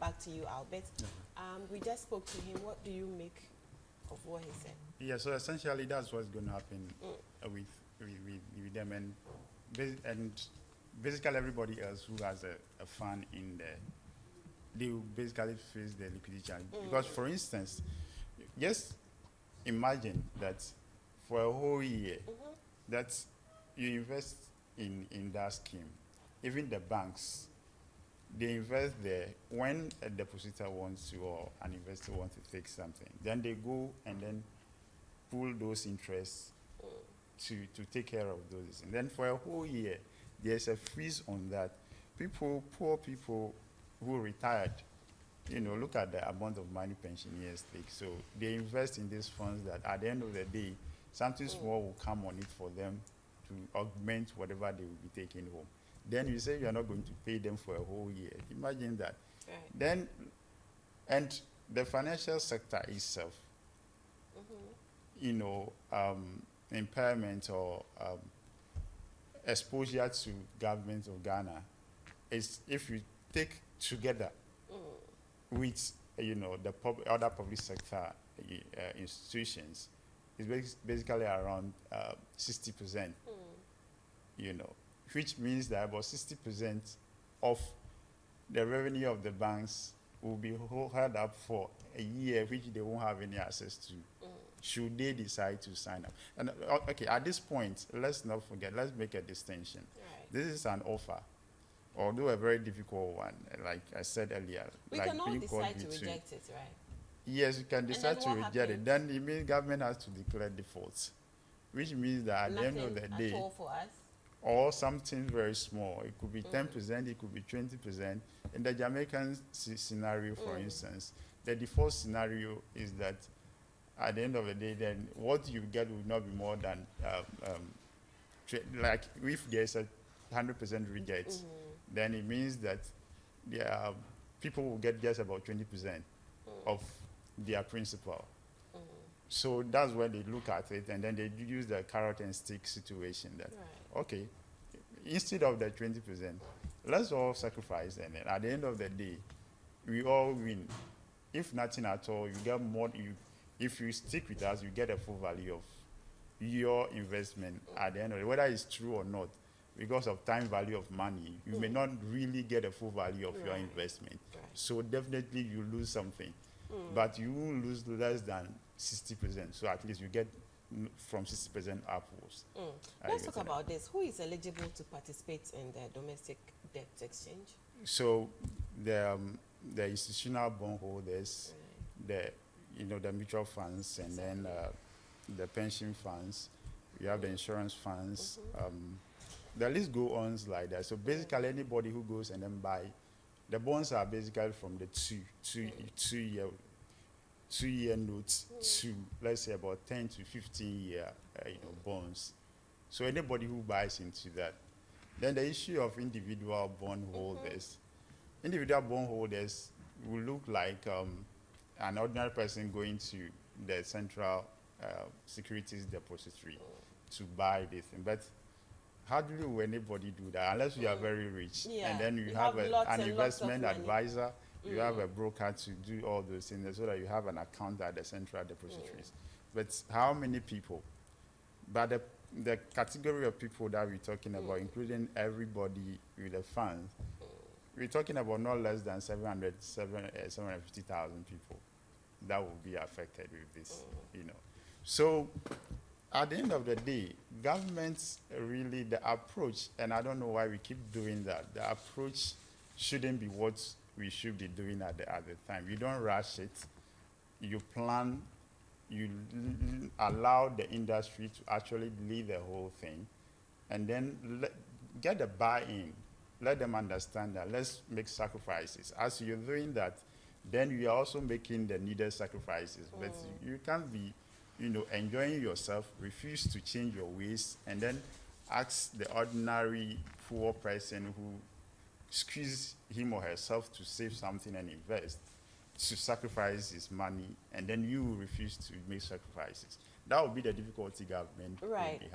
back to you, Albert. We just spoke to him. What do you make of what he said? Yeah, so essentially that's what's going to happen with them, and basically everybody else who has a fund in there, they will basically face the liquidity challenge. Because, for instance, just imagine that for a whole year, that you invest in that scheme, even the banks, they invest there. When a depositor wants to, or an investor wants to take something, then they go and then pull those interests to take care of those. And then for a whole year, there's a freeze on that. Poor people who retired, look at the amount of money pensioners take. So they invest in these funds that at the end of the day, something small will come on it for them to augment whatever they will be taking home. Then you say you are not going to pay them for a whole year. Imagine that. Right. Then, and the financial sector itself, impairment or exposure to government of Ghana is, if you take together with the other public sector institutions, is basically around 60%. Which means that about 60% of the revenue of the banks will be held up for a year, which they won't have any access to, should they decide to sign up. And okay, at this point, let's not forget, let's make a distinction. Right. This is an offer, although a very difficult one, like I said earlier. We can all decide to reject it, right? Yes, you can decide to reject it. Then it means government has to declare default, which means that at the end of the day, at all for us? Or something very small. It could be 10%, it could be 20%. In the Jamaican scenario, for instance, the default scenario is that at the end of the day, then what you get will not be more than, like if there's a 100% reject, then it means that people will get just about 20% of their principal. So that's when they look at it, and then they use the carrot and stick situation that, okay, instead of the 20%, let's all sacrifice, and then at the end of the day, we all win. If nothing at all, you get more. If you stick with us, you get a full value of your investment at the end of it, whether it's true or not. Because of time value of money, you may not really get a full value of your investment. So definitely you lose something. But you will lose less than 60%. So at least you get from 60% upwards. Let's talk about this. Who is eligible to participate in the domestic debt exchange? So the institutional bondholders, the mutual funds, and then the pension funds. You have the insurance funds. The list goes on like that. So basically, anybody who goes and then buy, the bonds are basically from the two-year notes to, let's say, about 10 to 15-year bonds. So anybody who buys into that. Then the issue of individual bondholders. Individual bondholders will look like an ordinary person going to the central securities depository to buy this thing. But hardly will anybody do that unless you are very rich. And then you have an investment advisor. You have a broker to do all those things so that you have an account at the central depositories. But how many people? But the category of people that we're talking about, including everybody with a fund, we're talking about not less than 750,000 people that will be affected with this, So at the end of the day, governments really, the approach, and I don't know why we keep doing that, the approach shouldn't be what we should be doing at the time. You don't rush it. You plan, you allow the industry to actually lead the whole thing, and then get the buy-in. Let them understand that. Let's make sacrifices. As you're doing that, then you are also making the needed sacrifices. But you can't be, enjoying yourself, refuse to change your ways, and then ask the ordinary poor person who squeeze him or herself to save something and invest, to sacrifice his money, and then you refuse to make sacrifices. That would be the difficulty government will be having.